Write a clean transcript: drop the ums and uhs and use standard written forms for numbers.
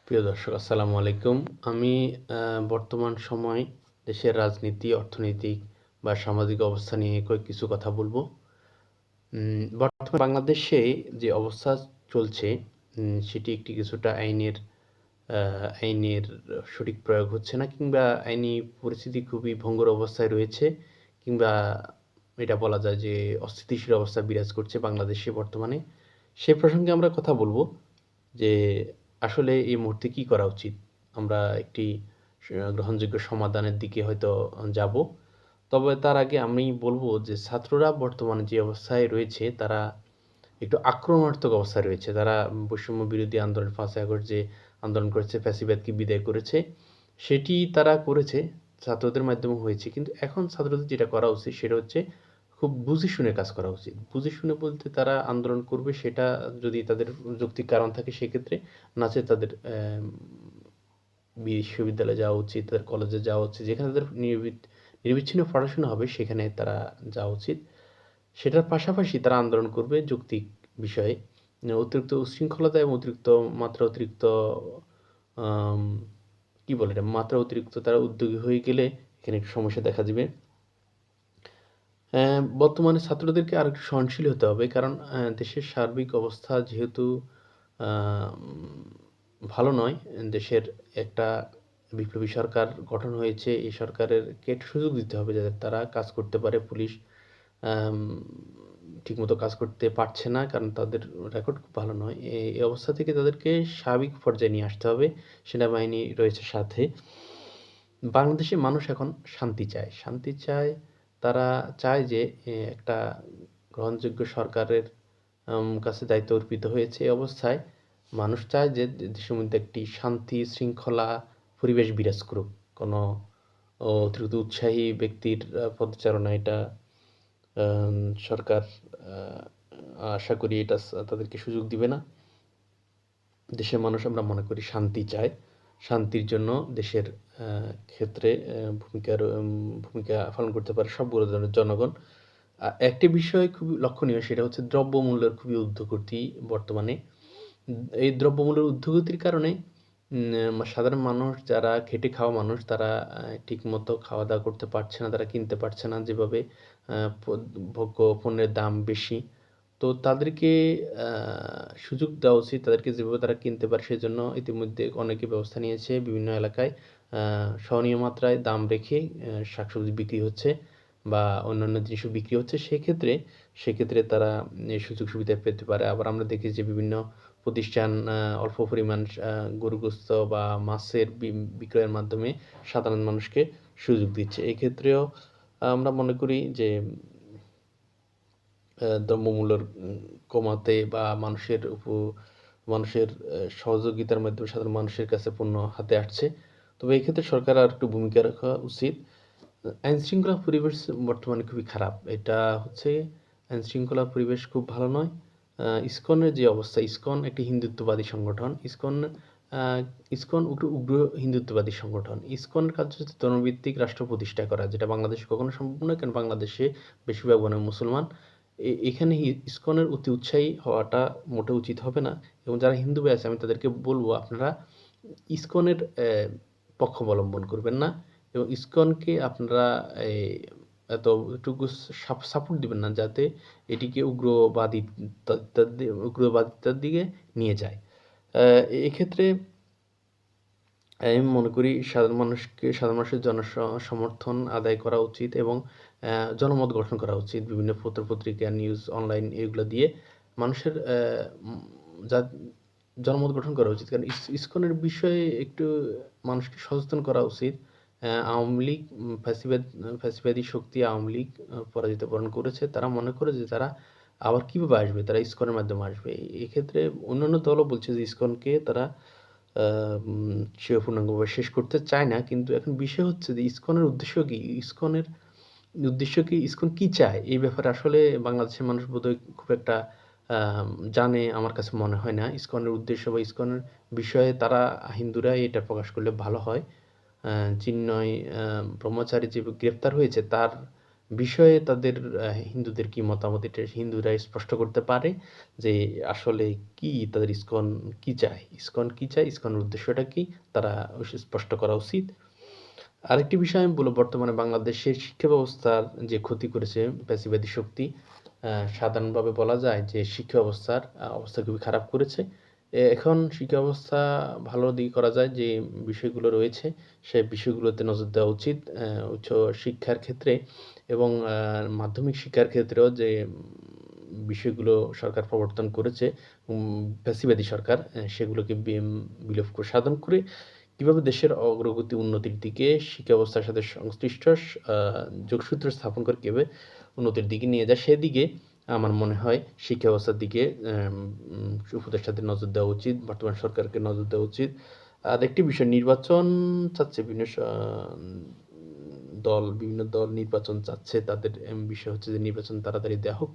প্রিয় দর্শক আসসালামু আলাইকুম। আমি বর্তমান সময় দেশের রাজনীতি, অর্থনৈতিক বা সামাজিক অবস্থা নিয়ে কিছু কথা বলবো। বর্তমানে বাংলাদেশে যে অবস্থা চলছে সেটি একটি কিছুটা আ আইনের সঠিক প্রয়োগ হচ্ছে না কিংবা আইনি পরিস্থিতি খুবই ভঙ্গুর অবস্থায় রয়েছে কিংবা এটা বলা যায় যে অস্থিতিশীল অবস্থা বিরাজ করছে বাংলাদেশে বর্তমানে। সে প্রসঙ্গে আমরা কথা বলবো যে আসলে এই মুহূর্তে কি করা উচিত? আমরা একটি গ্রহণযোগ্য সমাধানের দিকে হয়তো যাবো। তবে তার আগে আমি বলবো যে ছাত্ররা বর্তমানে যে অবস্থায় রয়েছে তারা একটু আক্রমণাত্মক অবস্থায় রয়েছে। তারা বৈষম্য বিরোধী আন্দোলন ৫ই আগস্ট যে আন্দোলন করেছে, ফ্যাসিবাদকে বিদায় করেছে, সেটি তারা করেছে, ছাত্রদের মাধ্যমে হয়েছে। কিন্তু এখন ছাত্রদের যেটা করা উচিত সেটা হচ্ছে খুব বুঝে শুনে কাজ করা উচিত। বুঝে শুনে বলতে তারা আন্দোলন করবে সেটা যদি তাদের যৌক্তিক কারণ থাকে সেক্ষেত্রে, নচেৎ তাদের বিশ্ববিদ্যালয়ে যাওয়া উচিত, তাদের কলেজে যাওয়া উচিত। যেখানে তাদের নিরবিচ্ছিন্ন পড়াশোনা হবে সেখানে তারা যাওয়া উচিত। সেটার পাশাপাশি তারা আন্দোলন করবে যৌক্তিক বিষয়ে। অতিরিক্ত উচ্ছৃঙ্খলতা এবং অতিরিক্ত আম কি বলে এটা? মাত্রা অতিরিক্ত তারা উদ্যোগী হয়ে গেলে এখানে একটু সমস্যা দেখা দিবে। বর্তমানে ছাত্রদেরকে আরেকটু সহনশীল হতে হবে। কারণ দেশের সার্বিক অবস্থা যেহেতু আম ভালো নয়। দেশের একটা বিপ্লবী সরকার গঠন হয়েছে। এই সরকারেরকে একটু সুযোগ দিতে হবে যাতে তারা কাজ করতে পারে। পুলিশ আম ঠিকমতো কাজ করতে পারছে না কারণ তাদের রেকর্ড খুব ভালো নয়। এই অবস্থা থেকে তাদেরকে স্বাভাবিক পর্যায়ে নিয়ে আসতে হবে। সেনাবাহিনী রয়েছে সাথে। বাংলাদেশের মানুষ এখন শান্তি চায়। শান্তি চায়, তারা চায় যে একটা গ্রহণযোগ্য সরকারের কাছে দায়িত্ব অর্পিত হয়েছে। এই অবস্থায় মানুষ চায় যে দেশের মধ্যে একটি শান্তি, শৃঙ্খলা পরিবেশ বিরাজ করুক। কোনো অতিরিক্ত উৎসাহী ব্যক্তির পদচারণা এটা আম সরকার আ আশা করি এটা তাদেরকে সুযোগ দিবে না। দেশের মানুষ আমরা মনে করি শান্তি চায়। শান্তির জন্য দেশের আ ক্ষেত্রে ভূমিকা পালন করতে পারে সবগুলো ধরনের জনগণ। একটি বিষয় খুবই লক্ষণীয় সেটা হচ্ছে দ্রব্যমূল্যের খুবই ঊর্ধ্বগতি বর্তমানে। এই দ্রব্যমূল্যের ঊর্ধ্বগতির কারণে সাধারণ মানুষ যারা খেটে খাওয়া মানুষ তারা ঠিকমতো খাওয়া-দাওয়া করতে পারছে না, তারা কিনতে পারছে না যেভাবে আ প ভোগ্য পণ্যের দাম বেশি। তো তাদেরকে আ সুযোগ দেওয়া উচিত। তাদেরকে যেভাবে তারা কিনতে পারে সেজন্য ইতিমধ্যে অনেকে ব্যবস্থা নিয়েছে। বিভিন্ন এলাকায় আ সহনীয় মাত্রায় দাম রেখে শাকসবজি বিক্রি হচ্ছে বা অন্যান্য জিনিসও বিক্রি হচ্ছে। সেক্ষেত্রে তারা এই সুযোগ সুবিধা পেতে পারে। আবার আমরা দেখি যে বিভিন্ন প্রতিষ্ঠান অল্প পরিমাণ গরু গোস্ত বা মাছের বিক্রয়ের মাধ্যমে সাধারণ মানুষকে সুযোগ দিচ্ছে। এক্ষেত্রেও আমরা মনে করি যে দ্রব্যমূল্যর কমাতে বা মানুষের সহযোগিতার মাধ্যমে সাধারণ মানুষের কাছে পণ্য হাতে আসছে। তবে এক্ষেত্রে সরকারের আরেকটু ভূমিকা রাখা উচিত। আইনশৃঙ্খলা পরিবেশ বর্তমানে খুবই খারাপ। এটা হচ্ছে আইনশৃঙ্খলা পরিবেশ খুব ভালো নয়। ইসকনের যে অবস্থা, ইসকন একটি হিন্দুত্ববাদী সংগঠন। আ ইসকন উগ্র হিন্দুত্ববাদী সংগঠন। ইসকনের কাজ হচ্ছে ধর্মভিত্তিক রাষ্ট্র প্রতিষ্ঠা করা, যেটা বাংলাদেশে কখনো সম্ভব নয়। কারণ বাংলাদেশে বেশিরভাগ মানুষ মুসলমান। এখানে ইসকনের অতি উৎসাহী হওয়াটা মোটেও উচিত হবে না এবং যারা হিন্দু ভাই আছে আমি তাদেরকে বলব আপনারা ইসকনের পক্ষ অবলম্বন করবেন না এবং ইসকনকে আপনারা এই এতটুকু সাপোর্ট দিবেন না যাতে এটিকে উগ্রবাদিতার দিকে নিয়ে যায়। এক্ষেত্রে আমি মনে করি সাধারণ মানুষের সমর্থন আদায় করা উচিত এবং জনমত গঠন করা উচিত। বিভিন্ন পত্র-পত্রিকা, নিউজ, অনলাইন এগুলা দিয়ে মানুষের উম যা জনমত গঠন করা উচিত। কারণ ইসকনের বিষয়ে একটু মানুষকে সচেতন করা উচিত। আওয়ামী লীগ ফ্যাসিবাদী শক্তি আওয়ামী লীগ পরাজিত বরণ করেছে। তারা মনে করে যে তারা আবার কিভাবে আসবে? তারা ইসকনের মাধ্যমে আসবে। এক্ষেত্রে অন্যান্য দলও বলছে যে ইসকনকে তারা আ উম সে পূর্ণাঙ্গভাবে শেষ করতে চায় না। কিন্তু এখন বিষয় হচ্ছে যে ইসকনের উদ্দেশ্য কি? ইসকন কি চায়? এই ব্যাপারে আসলে বাংলাদেশের মানুষ বোধহয় খুব একটা আ জানে আমার কাছে মনে হয় না। ইসকনের উদ্দেশ্য বা ইসকনের বিষয়ে তারা হিন্দুরাই এটা প্রকাশ করলে ভালো হয়। চিন্ময় ব্রহ্মচারী যে গ্রেপ্তার হয়েছে তার বিষয়ে তাদের হিন্দুদের কি মতামত এটা হিন্দুরা স্পষ্ট করতে পারে যে আসলে কি তাদের ইসকন কি চায়? ইসকন কি চায়? ইসকনের উদ্দেশ্যটা কি? তারা স্পষ্ট করা উচিত। আরেকটি বিষয় আমি বলব বর্তমানে বাংলাদেশের শিক্ষা ব্যবস্থার যে ক্ষতি করেছে ফ্যাসিবাদী শক্তি, সাধারণভাবে বলা যায় যে শিক্ষা ব্যবস্থার অবস্থা খুবই খারাপ করেছে। এখন শিক্ষা ব্যবস্থা ভালো দিকে করা যায় যে বিষয়গুলো রয়েছে, সে বিষয়গুলোতে নজর দেওয়া উচিত। উচ্চ শিক্ষার ক্ষেত্রে এবং মাধ্যমিক শিক্ষার ক্ষেত্রেও যে বিষয়গুলো সরকার প্রবর্তন করেছে, ফ্যাসিবাদী সরকার সেগুলোকে বিলোপ সাধন করে কিভাবে দেশের অগ্রগতি উন্নতির দিকে শিক্ষা ব্যবস্থার সাথে সংশ্লিষ্ট যোগসূত্র স্থাপন করে কিভাবে উন্নতির দিকে নিয়ে যায় সেদিকে আমার মনে হয় শিক্ষা ব্যবস্থার দিকে উপদেষ্টাদের নজর দেওয়া উচিত, বর্তমান সরকারকে নজর দেওয়া উচিত। আর একটি বিষয় নির্বাচন চাচ্ছে বিভিন্ন দল নির্বাচন চাচ্ছে, তাদের বিষয় হচ্ছে যে নির্বাচন তাড়াতাড়ি দেওয়া হোক।